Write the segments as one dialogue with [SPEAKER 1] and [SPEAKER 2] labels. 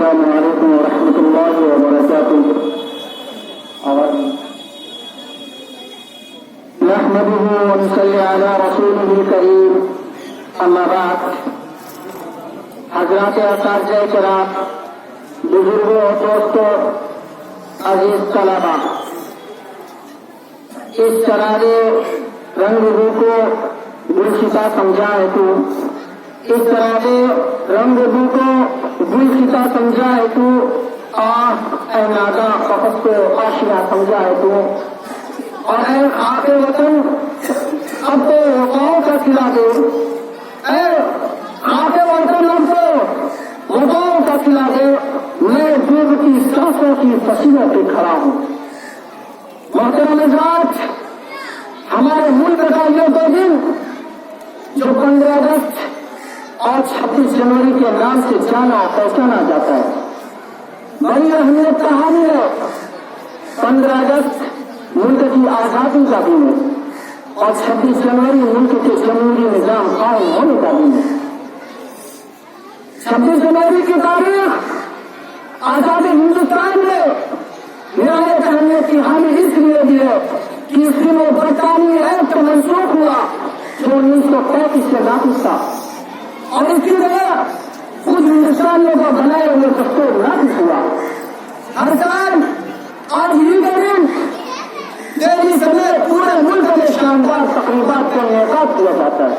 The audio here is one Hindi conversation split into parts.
[SPEAKER 1] अस्सलामु अलैकुम व रहमतुल्लाहि व बरकातुहू। नहमदुहु व नसल्ली अला रसूलिहिल करीम, अम्मा बाद। हज़रात असातिज़ाए किराम, बुजुर्गों और दोस्तों, अजीज तलबा, इस करारे रंग रूप को गुलशिता समझा हेतु, इस करारे रंग रूप को गुलशिता समझा हेतु नादा फकत को आशिया समझा हेतु और आके वतन अब तो वफाओं का खिला दो, आके वतन अब तो वफाओं का खिला दो। मैं दूध की सांसों की पसीनों पे खड़ा हूँ। मोहतरम हज़रात, हमारे मुल्क का ये दो दिन जो 15 अगस्त और 26 जनवरी के नाम से जाना पहचाना जाता है, बड़ी अहमियत कहानी है। 15 अगस्त मुल्क की आजादी का दिन है और 26 जनवरी मुल्क के जमहूरी निजाम कायम होने का दिन है। 26 जनवरी की तारीख आजादी हिंदुस्तान में निरायत अहमियत की हानि इसलिए भी है कि इस दिन वो बरतानी एक्ट मंसूख हुआ जो 1935 से लागू था और इसकी वजह कुछ हिंदुस्तानियों को बनाए हुए दस्तूर लागू हुआ। हर साल आज ही के दिन दिल्ली समेत पूरे मुल्क में शानदार तकरीबात का इनेकाद किया जाता है।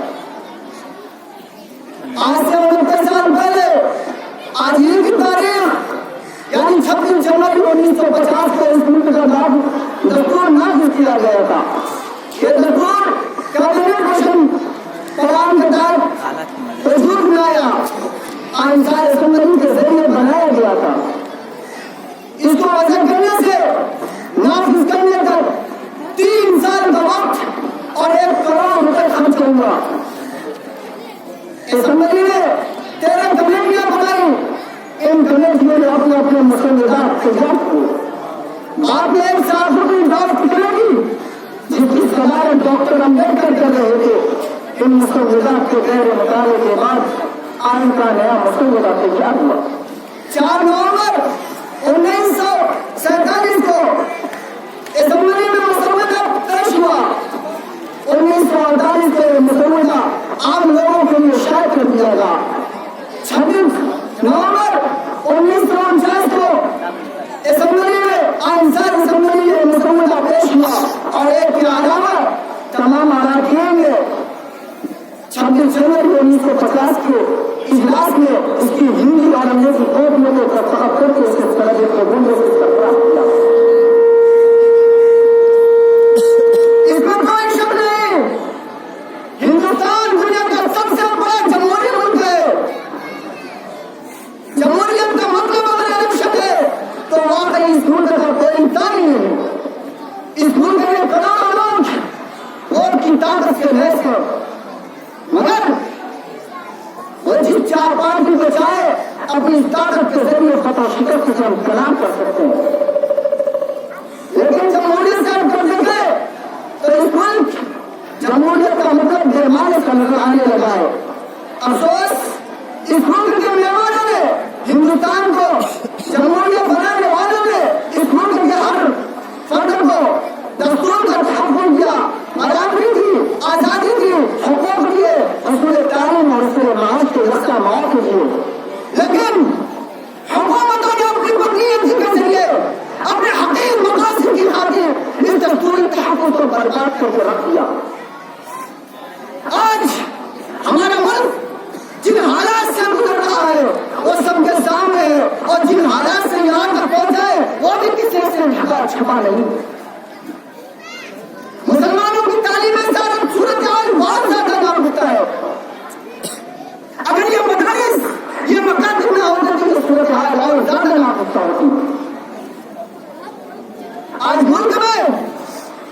[SPEAKER 1] आज से 29 साल पहले आज ही की तारीख यानी 26 जनवरी 1950 को इस मुल्क का दस्तूर लागू किया गया था। ये दस्तूर कैबिनेट मिशन कलाम के तहत वजूद में आया, आइंसार असेंबली के जरिए बनाया गया था। इसको वजह करने से नाफिज करने तक 3 साल का वक्त और 1 करोड़ रुपए खर्च होगा। असेंबली ने 13 कमेटियां बनाई। इन कमेटियों ने अपने अपने मुसल्लदात तैयार किए। आपने एक साफ़ी ड्राफ्ट करेगी जिसकी सदारत डॉक्टर अम्बेडकर कर रहे थे। इन मुसल्लदात के गैर मुताले के बाद आइन का नया मुसल्लदा तैयार हुआ। 4 नवंबर 1947 को असेंबली में मुसल्लदा पेश हुआ। 1948 को मुसल्लदा आम लोगों के लिए शाये कर दिया गया। 26 नवंबर 1949 को असेंबली में आइंसार असेंबली में मुसल्लदा पेश हुआ और एक के अलावा तमाम अराकीन ने 26 जनवरी 1950 के इजलास में इसकी हिंदी और अंग्रेजी कॉपियों को दस्तखत करके इसे तलब कबूलियत से सरबराह किया। इसमें कोई शक नहीं, हिंदुस्तान दुनिया का सबसे बड़ा जमहूरी मुल्क है। जमहूरियत का मतलब अगर इलेक्शन है तो वाकई इस मुल्क का कोई इंसान नहीं है। इस मुल्क में करोड़ों लोग वोट की ताकत से लैस हैं, मगर वो जिस 4 पार्टी को चाहे अपनी ताकत के जरिए फतह शिकस्त से हम कलाम कर सकते हैं। लेकिन जमहूरियत का कर देंगे तो इस मुल्क जमहूरियत का मतलब बेमाने का नजर आने लगा है। अफसोस इस मुल्क के मेहमानों ने, हिंदुस्तान को जमहूरियत बनाने वालों ने इस मुल्क के हर फर्द को दस्तूर का तहफ़्फ़ुज़ किया, बराबरी की, आजादी की, हुकूक दिए, उसूल तालीम और उसूल माश के रक्षा मौके दिए। लेकिन हुकूमतों ने अपनी बदनीयती के जरिए अपने हकीम मकासद की खातिर इस दस्तूरी तहफ़्फ़ुज़ को बर्बाद करके रख दिया। आज हमारा मुल्क जिन हालात से गुजर रहा है वो सबके सामने है और जिन हालात से यहाँ तक पहुंचा है वो भी किसी से ढका छुपा नहीं। मुसलमानों की तालीम में सारा सूरत हाल बहुत ज्यादा नाजुक है। अगर ये मदारिस, ये मकातब ना होता तो ये सूरत हाल और ज्यादा नाजुक होती। आज मुल्क में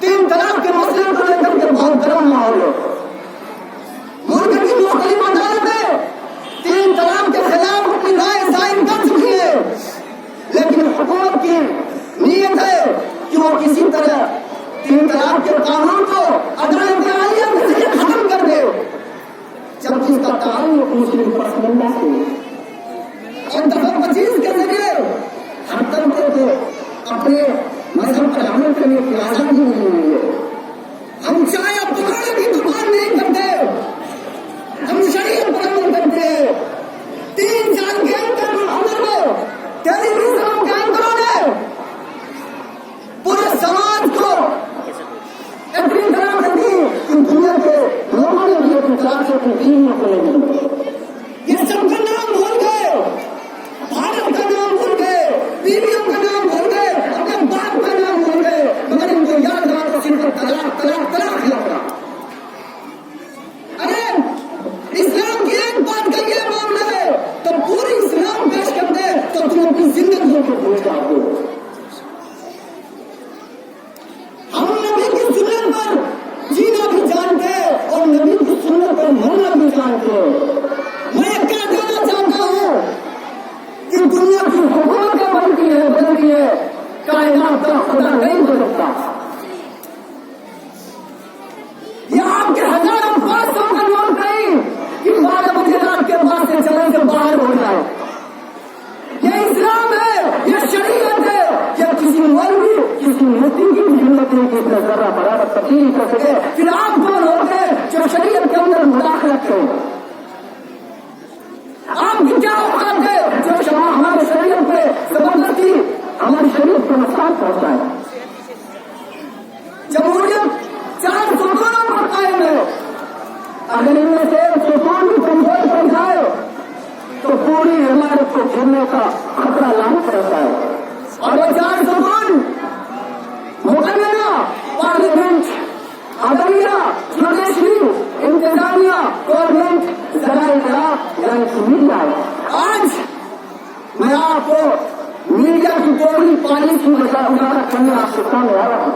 [SPEAKER 1] 3 तलाक के मसले को लेकर के बहुत गर्म माहौल है। मुल्क की मुख्तलिफ अदालतें 3 तलाक के खिलाफ अपनी राय जाहिर कर चुकी है, लेकिन हुकूमत की नीयत है कि वो किसी तरह 3 तलाक के कानून को अदालत आलिया के जरिए खत्म कर दे, जबकि इसका ताल्लुक मुस्लिम पसमानदा से 25 के करते थे अपने मजहब पर अमल करने की आजादी मिली हुई है। हम चाय और पकौड़े की दुकान नहीं करते, हम शरीयत पर अमल करते हैं। 3 साल के अंदर टेलीविजन एंकरों ने पूरे समाज को इतनी तरह कर दी कि दुनिया के लोगों ने भी अपने 400 की टीमों को ले ये सब का नाम भूल गए, भारत का नाम भूल गए, बीवियों का नाम भूल गए, अपने बाप का नाम भूल गए, मगर इनको याद रहा तो सिर्फ तलाक तलाक तलाक याद रहा। अरे इस्लाम की एक बात का ये मामला है तो पूरी इस्लाम पेश कर दे तो तुम अपनी जिंदगियों को भूल जाओगे। हम नबी की सुन्नत पर जीना भी जानते और नबी की सुन्नत पर मरना भी जानते। मैं क्या कहना चाहता हूँ कि दुनिया की हुकूमत बदलती है, कायनात का खुदा नहीं बदलता। ये आपके हजारों 500 का नोट नहीं कि 12 बजे रात के बाद से चले से बाहर हो जाए। ये इस्लाम है, ये शरीयत है, ये किसी मौलवी किसी मुफ्ती की भी हिम्मत नहीं कि इतना जरा बराबर तब्दील कर सके। फिर आप कौन होते जो शरीयत के अंदर मुदाखलत करें? आप क्या औकात है जो हमारे शरीर पे जबरदस्ती हमारी शरीर को नुकसान पहुंचाए? जमहूरियत 4 सुकूनों पर कायम है, अगर इनमें से सुकून भी कमजोर पड़ जाए तो पूरी इमारत को गिरने का खतरा लाना पड़ता है। और वो 4 सुकून मुकम्मला पार्लियामेंट, अदलिया, जुडिशरी, इंतजामिया, गवर्नमेंट, मीडिया है। आज मैं आपको मीडिया की पूरी पॉलिसी उजागर करने आपके सामने आ रहा हूं।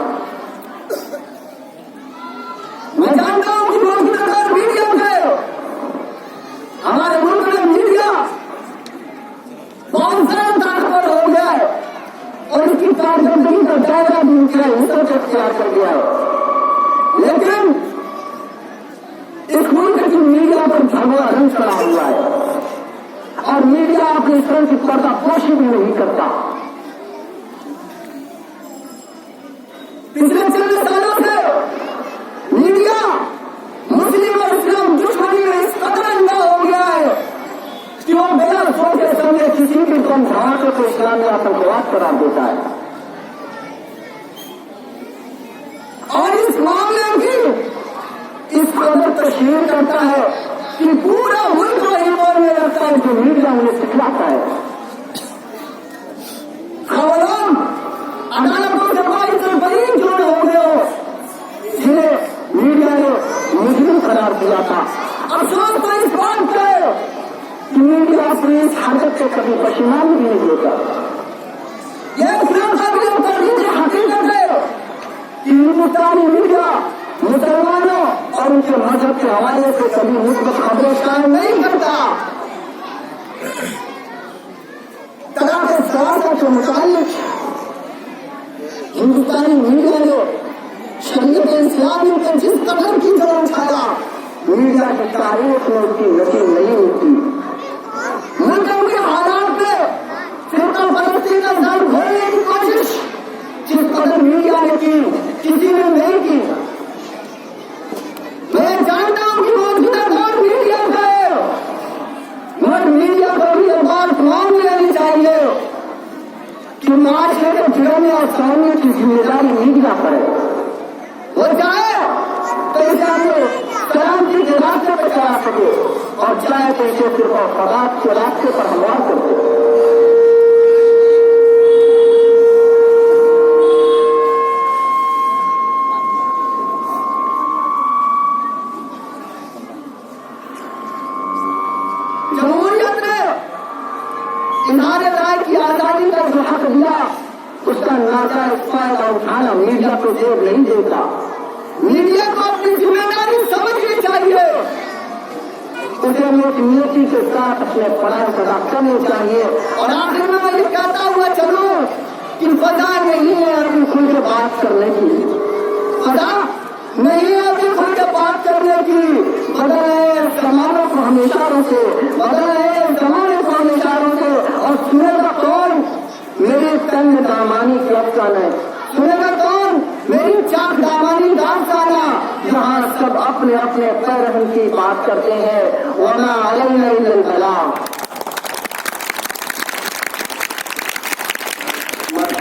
[SPEAKER 1] मैं जानता हूं कि बहुत सरकार मीडिया है, हमारे मुल्क में मीडिया बहुत ज्यादा ताकतवर हो गया है और इसकी कारकर्दगी का दायरा भी इख्तियार कर दिया है। लेकिन इस मुल्क की मीडिया पर भगवा रंग चढ़ा हुआ है और मीडिया अपनी तरह की पर्दापोशी भी नहीं करता। पिछले 40 सालों से मीडिया मुस्लिम और इस्लाम दुश्मनी में इस कदर अंधा हो गया है कि वो बिना सोचे समझे किसी भी कम धारणा को इस्लामी आतंकवाद करार देता है। और इस मामले की इस कदर तशहीर करता है कि पूरा मुल्क ईमान में रखता है जो मीडिया उन्हें सिखलाता है। खबरों अदालतों से बाईस बड़ी जोड़ हो गए हो जिन्हें मीडिया ने मुजरिम करार दिया था। अफसोस तो इस बात का कि मीडिया अपनी इस हरकत से कभी पश्चिमानी भी नहीं होता। यह इस्लाम का भी हकीकत है कि हिंदुस्तानी मीडिया मुसलमानों और उनके मजहब के हवाले से कभी मुस्बत खबरें कायम नहीं करता। तरह के सवालों के मुताबिक हिंदुस्तानी मीडिया ने शरीयत इस्लामी पर जिस कदर की जरूर उठाया, मीडिया की तारीख में उसकी नसीब नहीं होती। मुल्क के हालात में फिरका फलस्तीन का दर्द भरने की कोशिश जिस कदर मीडिया ने की, किसी ने नहीं की। मैं जानता हूं कि मौजूदा दौर मीडिया का है, मगर मीडिया को भी यह बात मान लेनी चाहिए कि माशरे को गिराने और सामने की जिम्मेदारी मीडिया पर है। वो चाहे तो इसे हमें सलामती के रास्ते पर चला सके और चाहे तो इसे सिर्फ और फसाद के रास्ते पर हमवार कर दे। जमहूरियत ने इज़हार राय की आजादी का जो हक दिया उसका नाजायज फायदा उठाना मीडिया को जेब नहीं देता। मीडिया को अपनी जिम्मेदारी समझनी चाहिए, उसे नीति के साथ अपने फर्ज अदा करने चाहिए। और आखिर में मैं ये कहता हुआ चलूं कि फजा नहीं है अभी खुल के बात करने की, फजा नहीं है अभी खुल के बात करने की। बदल है जमानों को हम इशारों से, बदल है जमाने को हम इशारों से। और सुनेगा कौन? मेरे दामानी की अफसान है। सुनेगा कौन मेरी चाक दामानी दास्ताना, जहाँ सब अपने अपने पैरहन की बात करते हैं। वमा अलैना इल्लल बलाग।